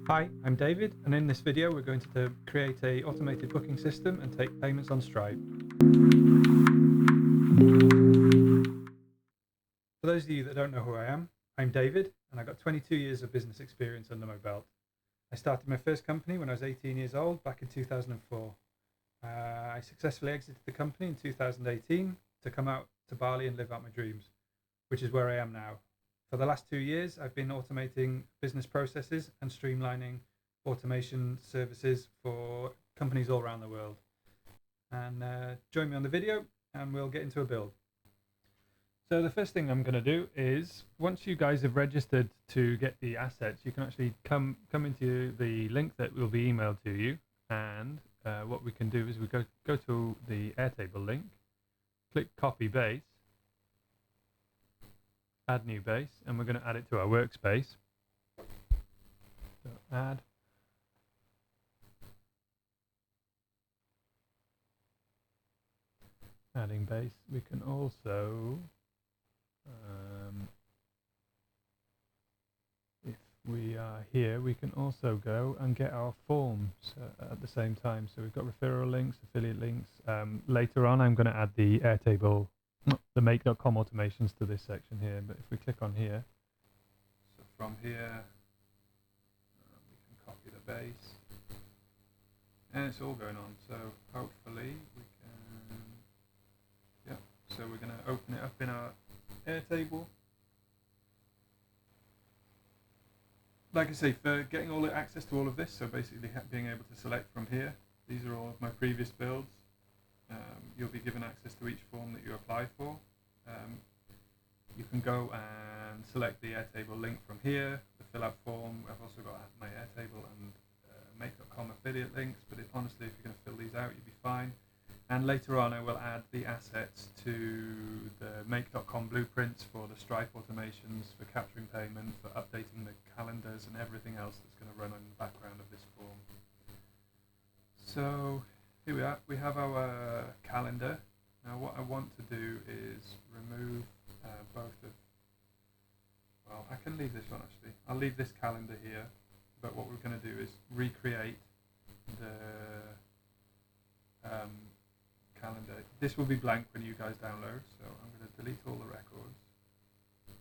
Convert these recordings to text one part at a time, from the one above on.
Hi, I'm David, and in this video we're going to create a automated booking system and take payments on Stripe. For those of you that don't know who I am, I'm David, and I've got 22 years of business experience under my belt. I started my first company when I was 18 years old, back in 2004. I successfully exited the company in 2018 to come out to Bali and live out my dreams, which is where I am now. For the last 2 years, I've been automating business processes and streamlining automation services for companies all around the world. And join me on the video and we'll get into a build. So the first thing I'm going to do is, once you guys have registered to get the assets, you can actually come into the link that will be emailed to you. And what we can do is we go to the Airtable link, click copy base, add new base, and we're going to add it to our workspace. So add. Adding base. We can also, if we are here, we can also go and get our forms at the same time. So we've got referral links, affiliate links. Later on, I'm going to add the Airtable, the make.com automations to this section here. But if we click on here, so from here, we can copy the base. And it's all going on. So hopefully we can, yeah. So we're going to open it up in our Airtable. Like I say, for getting all the access to all of this, so basically being able to select from here, these are all of my previous builds. You'll be given access to each form that you apply for. You can go and select the Airtable link from here, the Fillout form. I've also got my Airtable and make.com affiliate links, but honestly, if you're going to fill these out, you'll be fine. And later on, I will add the assets to the make.com blueprints for the Stripe automations, for capturing payment, for updating the calendars and everything else that's going to run in the background of this form. So here we are. We have our calendar. Now what I want to do is remove both of, well, I can leave this one actually. I'll leave this calendar here, but what we're going to do is recreate the calendar. This will be blank when you guys download, so I'm going to delete all the records.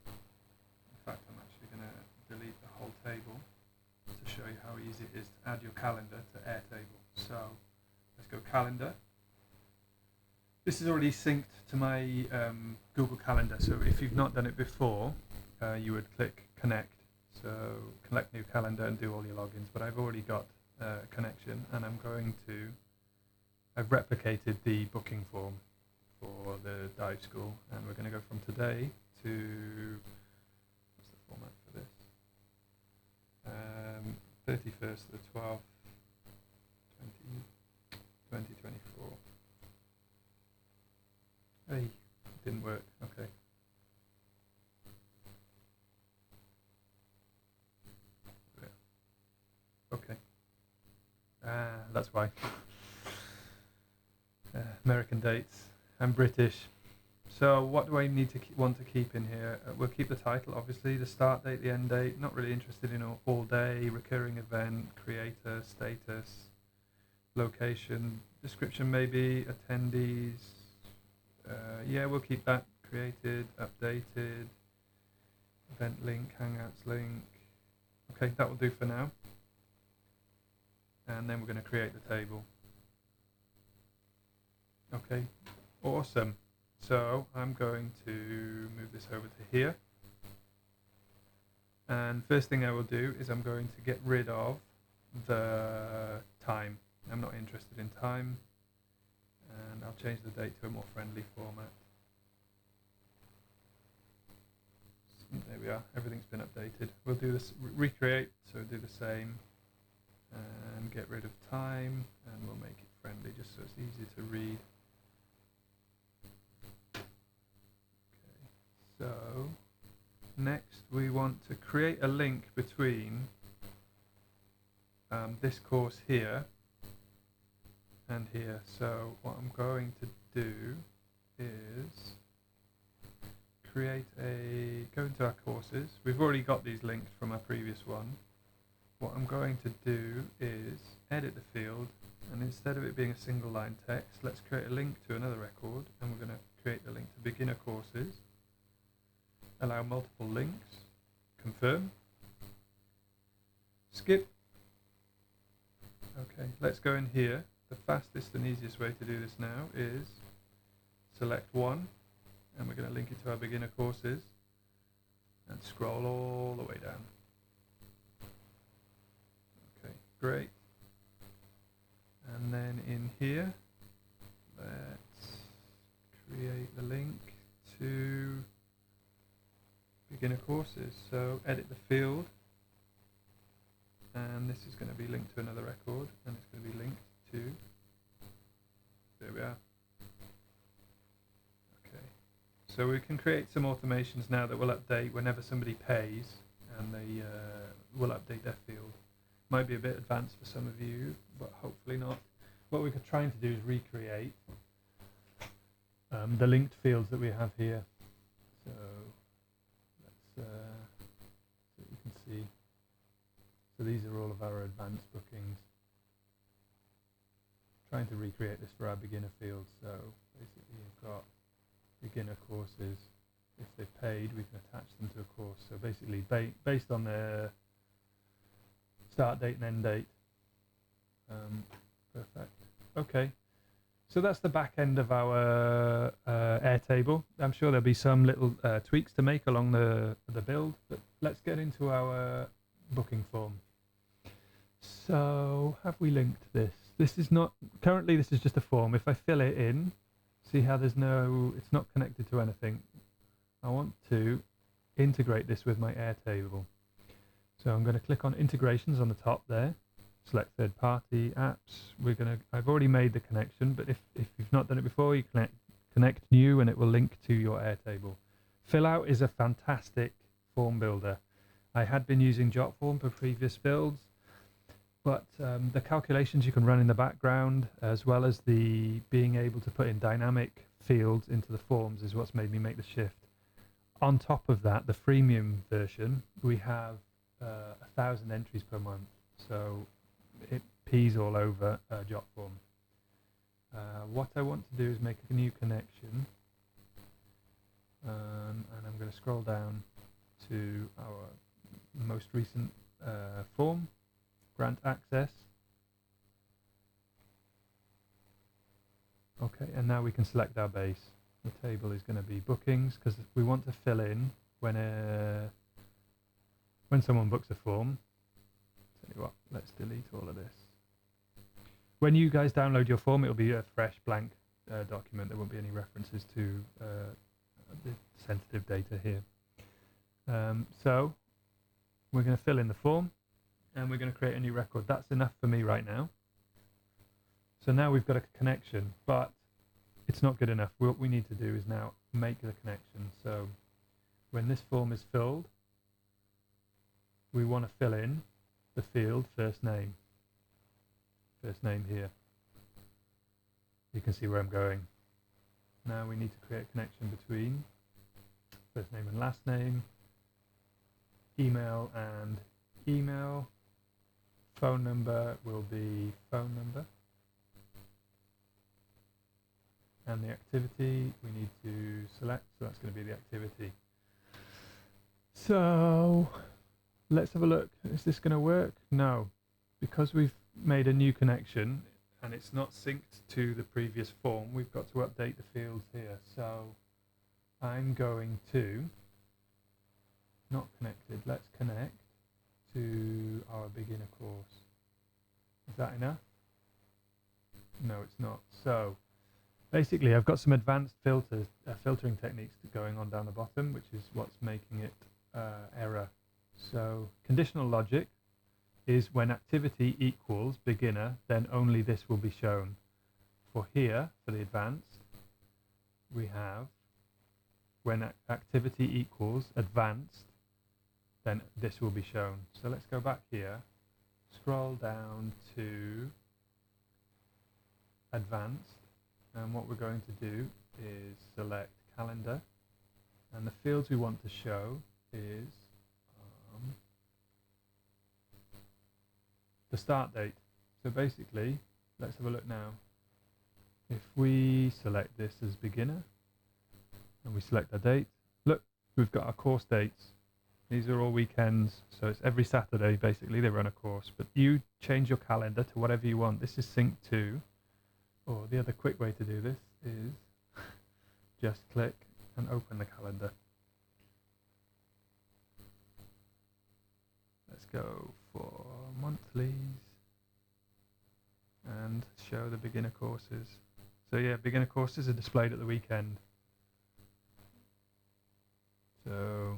In fact, I'm actually going to delete the whole table to show you how easy it is to add your calendar to Airtable. So let's go calendar. This is already synced to my Google Calendar, so if you've not done it before, you would click connect. So collect new calendar and do all your logins, but I've already got a connection, and I've replicated the booking form for the dive school, and we're going to go from today to, what's the format for this? 31st to the 12th, 2024. Hey, it didn't work. Okay. Okay. That's why. American dates. I'm British. So what do I need to want to keep in here? We'll keep the title, obviously, the start date, the end date. Not really interested in all day, recurring event, creator, status, location, description maybe, attendees. Yeah, we'll keep that created, updated, event link, hangouts link. Okay, that will do for now. And then we're going to create the table. Okay, awesome. So I'm going to move this over to here. And first thing I will do is I'm going to get rid of the time. I'm not interested in time. And I'll change the date to a more friendly format. There we are, everything's been updated. We'll do this, recreate, so do the same. And get rid of time, and we'll make it friendly just so it's easy to read. Okay, so next we want to create a link between this course here and here. So what I'm going to do is go into our courses. We've already got these linked from our previous one. what I'm going to do is edit the field, and instead of it being a single line text, let's create a link to another record, and we're going to create the link to beginner courses, allow multiple links, confirm, skip. Okay, let's go in here. The fastest and easiest way to do this now is select one, and we're going to link it to our beginner courses, and scroll all the way down. Okay, great. And then in here, let's create the link to beginner courses. So edit the field, and this is going to be linked to another record, and it's going to be linked to, there we are. Okay, so we can create some automations now that will update whenever somebody pays, and they will update their field. Might be a bit advanced for some of you, but hopefully not. What we're trying to do is recreate the linked fields that we have here. So let's so you can see. So these are all of our advanced bookings. Trying to recreate this for our beginner fields. So basically you've got beginner courses. If they've paid, we can attach them to a course. So basically based on their start date and end date. Perfect. Okay. So that's the back end of our Airtable. I'm sure there'll be some little tweaks to make along the build, but let's get into our booking form. So have we linked this? This is not, currently this is just a form. If I fill it in, see how there's no, it's not connected to anything. I want to integrate this with my Airtable. So I'm going to click on integrations on the top there. Select third party apps. I've already made the connection, but if you've not done it before, you connect new and it will link to your Airtable. Fillout is a fantastic form builder. I had been using Jotform for previous builds, but the calculations you can run in the background, as well as the being able to put in dynamic fields into the forms, is what's made me make the shift. On top of that, the freemium version, we have 1,000 entries per month, so it pees all over Jotform. What I want to do is make a new connection, and I'm going to scroll down to our most recent form, grant access. Okay, and now we can select our base. The table is going to be bookings, because we want to fill in when someone books a form. Tell you what, let's delete all of this. When you guys download your form, it'll be a fresh blank document. There won't be any references to the sensitive data here. So we're going to fill in the form, and we're going to create a new record. That's enough for me right now. So now we've got a connection, but it's not good enough. What we need to do is now make the connection. So when this form is filled, we want to fill in the field first name. First name here. You can see where I'm going. Now we need to create a connection between first name and last name, email and email, phone number will be phone number, and the activity we need to select, so that's going to be the activity. So let's have a look. Is this going to work? No, because we've made a new connection and it's not synced to the previous form, we've got to update the fields here. So I'm going to, not connected, let's connect to our beginner course. Is that enough? No, it's not. So basically I've got some advanced filtering techniques going on down the bottom, which is what's making it error. So conditional logic is when activity equals beginner, then only this will be shown. For here, for the advanced, we have when activity equals advanced, then this will be shown. So let's go back here, scroll down to advanced, and what we're going to do is select calendar, and the fields we want to show is the start date. So basically, let's have a look now. If we select this as beginner and we select our date, look, we've got our course dates. These are all weekends, so it's every Saturday basically they run a course, but you change your calendar to whatever you want. This is sync to, or the other quick way to do this is just click and open the calendar. Let's go for monthlies and show the beginner courses. So yeah, beginner courses are displayed at the weekend. So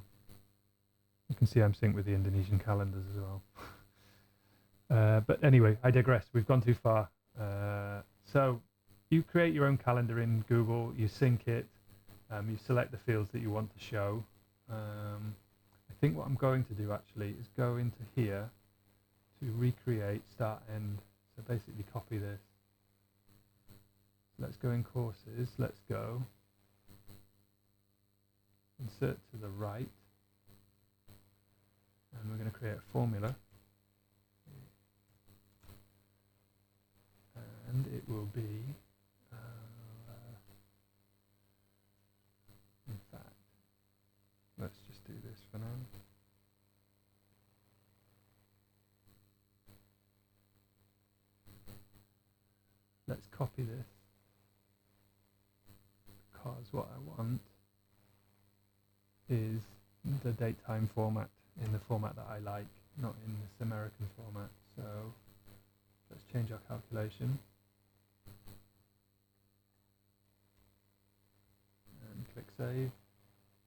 you can see I'm synced with the Indonesian calendars as well. But anyway, I digress. We've gone too far. So you create your own calendar in Google, you sync it, you select the fields that you want to show. I think what I'm going to do actually is go into here to recreate start end. So basically copy this. Let's go in courses, let's go insert to the right, and we're going to create a formula, and it will be in fact, let's just do this for now. Let's copy this, because what I want is the date time format in the format that I like, not in this American format. So let's change our calculation and click save.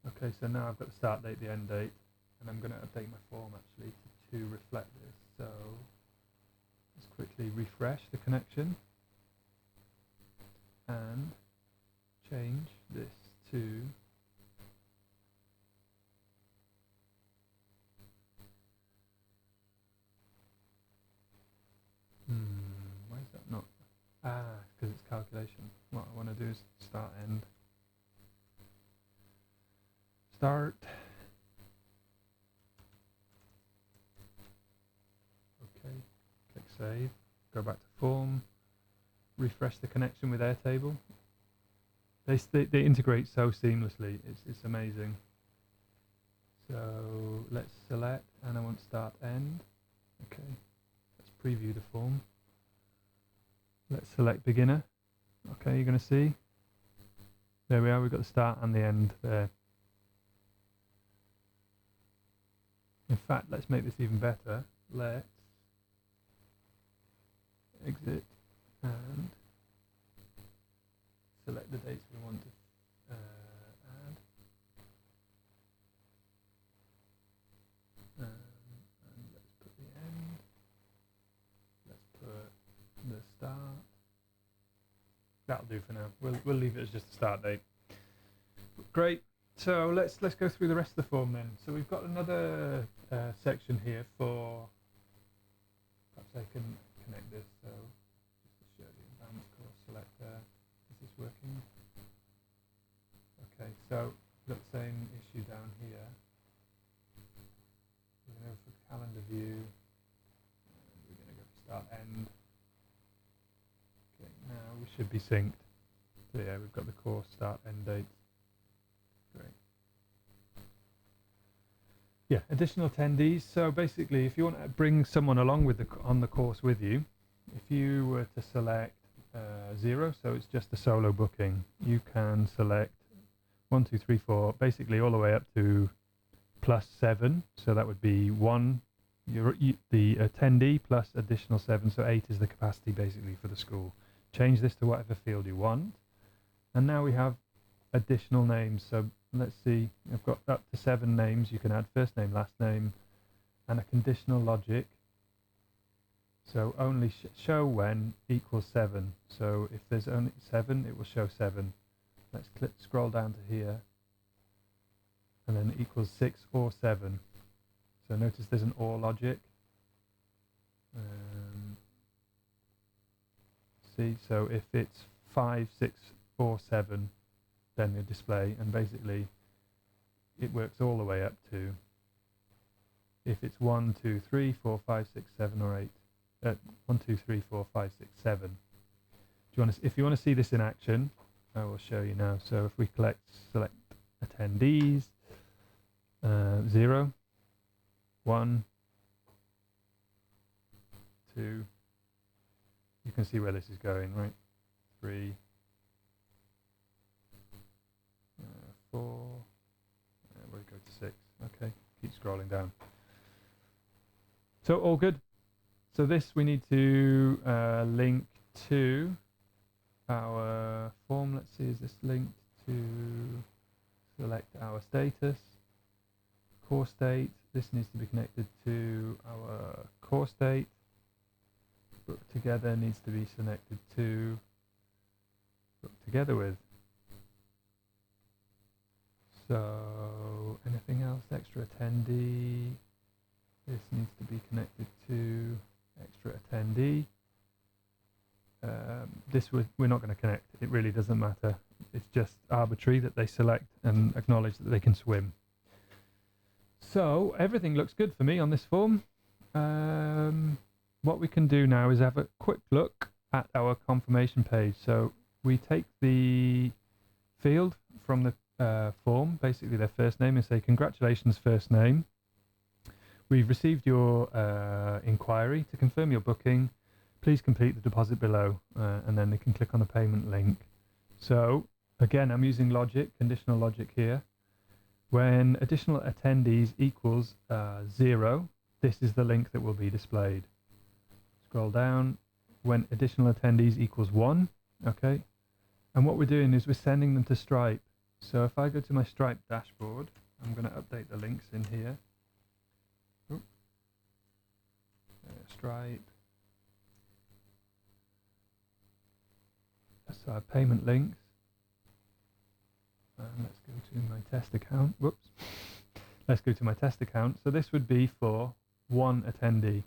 Okay, so now I've got the start date, the end date, and I'm going to update my form actually to reflect this. So let's quickly refresh the connection and change this to why is that not? Because it's calculation. What I want to do is start end. Start. Okay, click save. Go back to form. Refresh the connection with Airtable. They integrate so seamlessly. It's amazing. So let's select, and I want start end. Okay. Preview the form. Let's select beginner. Okay, you're going to see. There we are, we've got the start and the end there. In fact, let's make this even better. Let's exit and select the dates we want to add. And let's put the end. The start. That'll do for now. We'll leave it as just the start date. Great. So let's go through the rest of the form then. So we've got another section here for. Perhaps I can connect this. So just to show the advanced course selector. Is this working? Okay. So we've got the same issue down here. We're going to go for calendar view. And we're going to go for start end. Now we should be synced. So yeah, we've got the course start end dates. Great. Yeah, additional attendees. So basically, if you want to bring someone along with on the course with you, if you were to select 0, so it's just a solo booking, you can select 1, 2, 3, 4, basically all the way up to +7. So that would be 1. The attendee plus additional 7, so 8 is the capacity basically for the school. Change this to whatever field you want, and now we have additional names. So let's see, I've got up to 7 names. You can add first name, last name, and a conditional logic. So only show when equals 7. So if there's only 7, it will show 7. Let's scroll down to here, and then equals 6 or 7. So notice there's an OR logic. See, so if it's 5, 6, or 7, then the display, and basically it works all the way up to if it's 1, 2, 3, 4, 5, 6, 7, or 8. 1, 2, 3, 4, 5, 6, 7. Do you want to? If you want to see this in action, I will show you now. So if we select attendees, 0, 1, 2. You can see where this is going, right? 3, 4. We'll go to 6. Okay, keep scrolling down. So all good. So this we need to link to our form. Let's see, is this linked to select our status, course date? This needs to be connected to our course date. Book together needs to be connected to book together with. So anything else? Extra attendee. This needs to be connected to extra attendee. We're not going to connect. It really doesn't matter. It's just arbitrary that they select and acknowledge that they can swim. So everything looks good for me on this form. What we can do now is have a quick look at our confirmation page. So we take the field from the form, basically their first name, and say, congratulations, first name. We've received your inquiry. To confirm your booking, please complete the deposit below, and then they can click on the payment link. So again, I'm using logic, conditional logic here. When additional attendees equals 0, this is the link that will be displayed. Scroll down. When additional attendees equals 1, okay. And what we're doing is we're sending them to Stripe. So if I go to my Stripe dashboard, I'm going to update the links in here. Stripe. So our payment links. Let's go to my test account. Whoops. Let's go to my test account. So this would be for 1 attendee.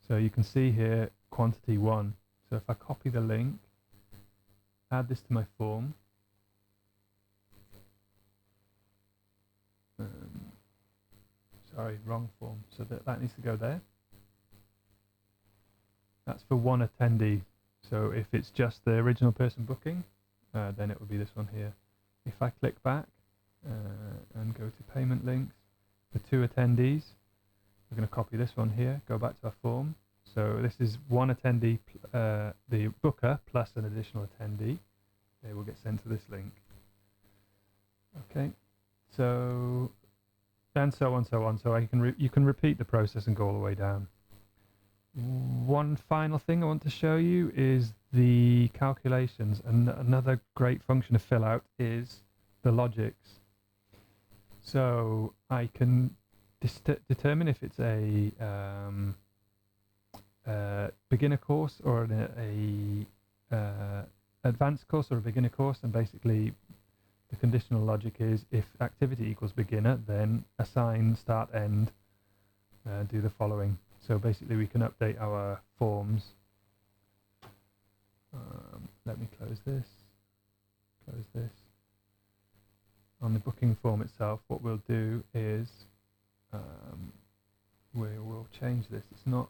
So you can see here quantity 1. So if I copy the link, add this to my form. Sorry, wrong form. So that needs to go there. That's for 1 attendee. So if it's just the original person booking, then it will be this one here. If I click back and go to payment links for 2 attendees, we're going to copy this one here, go back to our form. So this is 1 attendee, the booker plus an additional attendee. They will get sent to this link. Okay, so and so on, so on. So you can repeat the process and go all the way down. One final thing I want to show you is the calculations. And another great function of Fillout is the logics. So I can determine if it's a beginner course or a advanced course or a beginner course, and basically the conditional logic is if activity equals beginner, then assign start end, do the following. So basically we can update our forms. Let me close this. On the booking form itself, what we'll do is we will change this. It's not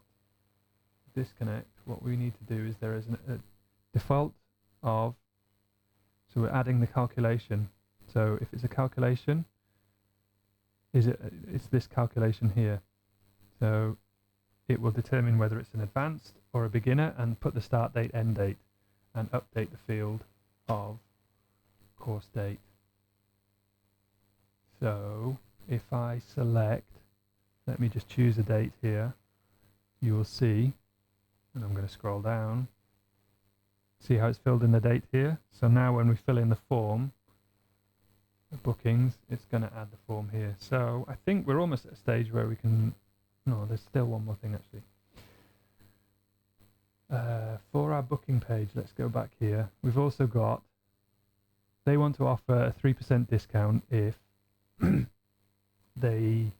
disconnect. What we need to do is there is a default of, so we're adding the calculation. So if it's a calculation, it's this calculation here. So it will determine whether it's an advanced or a beginner and put the start date, end date, and update the field of course date. So if I select, let me just choose a date here, you will see, and I'm going to scroll down, see how it's filled in the date here. So now when we fill in the form, the bookings, it's going to add the form here. So I think we're almost at a stage where we can, no, there's still one more thing actually. For our booking page, let's go back here. We've also got, they want to offer a 3% discount if they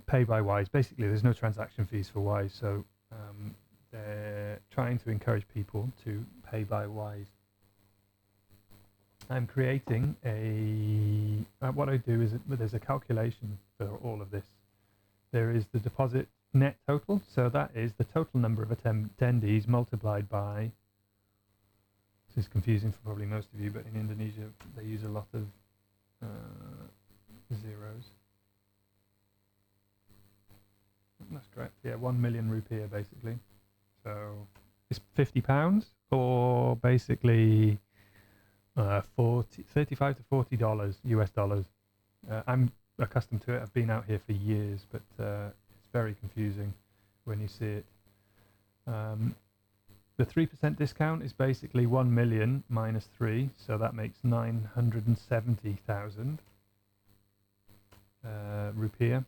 pay by Wise. Basically, there's no transaction fees for Wise, so they're trying to encourage people to pay by Wise. I'm creating what I do is there's a calculation for all of this. There is the deposit net total. So that is the total number of attendees multiplied by, this is confusing for probably most of you, but in Indonesia they use a lot of zeros. That's correct. Yeah, 1 million rupiah basically. So it's £50 or basically 35 to $40 US dollars. I'm accustomed to it. I've been out here for years, but it's very confusing when you see it. The 3% discount is basically 1 million minus 3, so that makes 970,000 rupiah.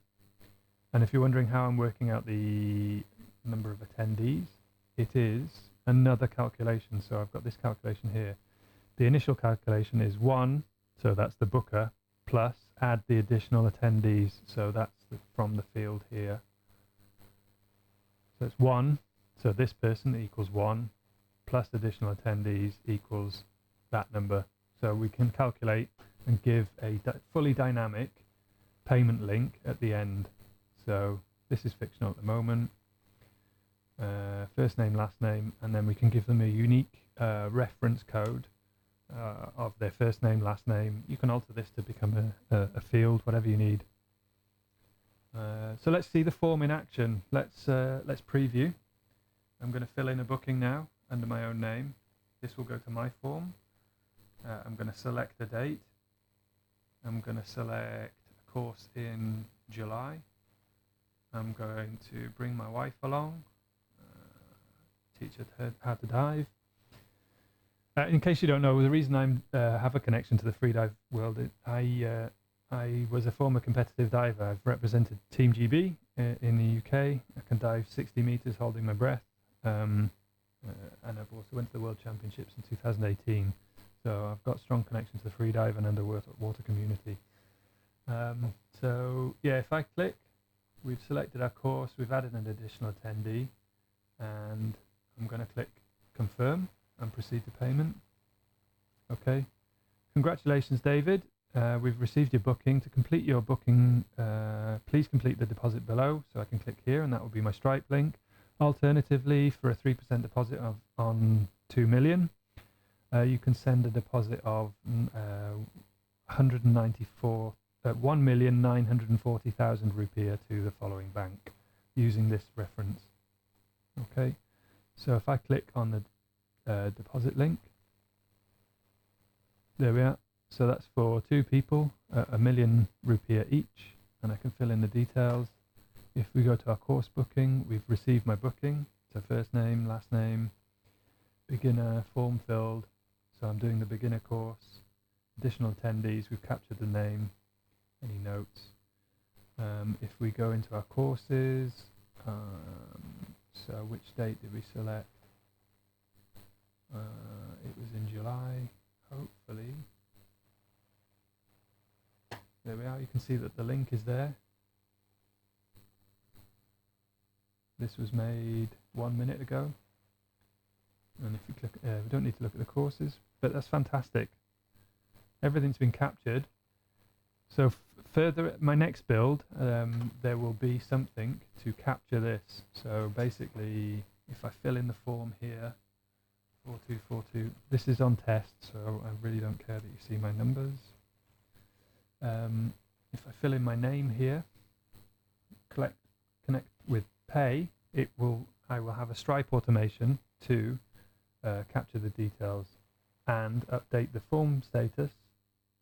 And if you're wondering how I'm working out the number of attendees, it is another calculation. So I've got this calculation here. The initial calculation is 1, so that's the booker, plus add the additional attendees, so that's from the field here. So it's 1, so this person equals 1, plus additional attendees equals that number. So we can calculate and give a fully dynamic payment link at the end. So this is fictional at the moment. First name, last name, and then we can give them a unique reference code of their first name, last name. You can alter this to become a field, whatever you need. So let's see the form in action. Let's preview. I'm going to fill in a booking now under my own name. This will go to my form. I'm going to select a date. I'm going to select a course in July. I'm going to bring my wife along, teach her how to dive. In case you don't know, the reason I have a connection to the freedive world, I was a former competitive diver. I've represented Team GB in the UK. I can dive 60 meters holding my breath. And I've also went to the World Championships in 2018. So I've got strong connection to the freedive and underwater community. So yeah, if I click, we've selected our course, we've added an additional attendee, and I'm going to click confirm and proceed to payment. Okay. Congratulations, David. We've received your booking. To complete your booking, please complete the deposit below. So I can click here, and that will be my Stripe link. Alternatively, for a 3% deposit on 2 million, you can send a deposit of 1,940,000 rupiah to the following bank using this reference. Okay, so if I click on the deposit link, there we are. So that's for 2 people, 1 million rupiah each, and I can fill in the details. If we go to our course booking, we've received my booking. So first name, last name, beginner, form filled. So I'm doing the beginner course. Additional attendees, we've captured the name. Any notes? If we go into our courses, so which date did we select? It was in July, hopefully. There we are. You can see that the link is there. This was made 1 minute ago. And if you click, we don't need to look at the courses, but that's fantastic. Everything's been captured. So further, my next build, there will be something to capture this. So basically, if I fill in the form here, 4242, this is on test, so I really don't care that you see my numbers. If I fill in my name here, connect with pay, I will have a Stripe automation to capture the details and update the form status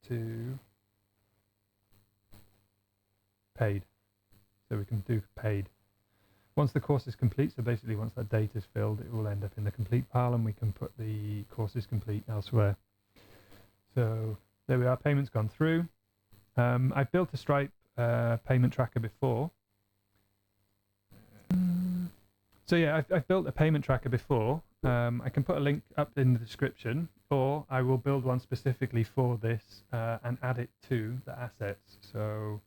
to paid. So we can do paid. Once the course is complete, so basically once that date is filled, it will end up in the complete pile and we can put the course is complete elsewhere. So there we are, payment's gone through. I've built a Stripe payment tracker before. So yeah, I've built a payment tracker before. I can put a link up in the description, or I will build one specifically for this and add it to the assets. So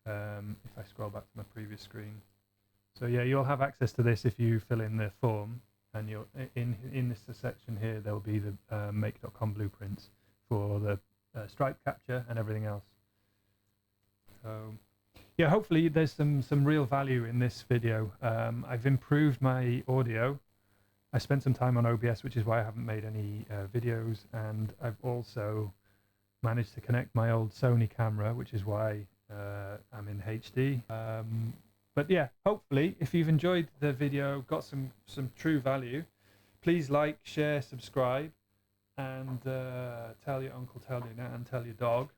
if I scroll back to my previous screen. So yeah, you'll have access to this if you fill in the form, and you'll in this section here there will be the make.com blueprints for the Stripe capture and everything else. So yeah, hopefully there's some real value in this video. I've improved my audio. I spent some time on OBS, which is why I haven't made any videos, and I've also managed to connect my old Sony camera, which is why I'm in HD. But yeah, hopefully if you've enjoyed the video, got some true value, please like, share, subscribe, and tell your uncle, tell your nan, tell your dog,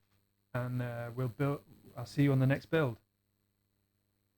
and I'll see you on the next build.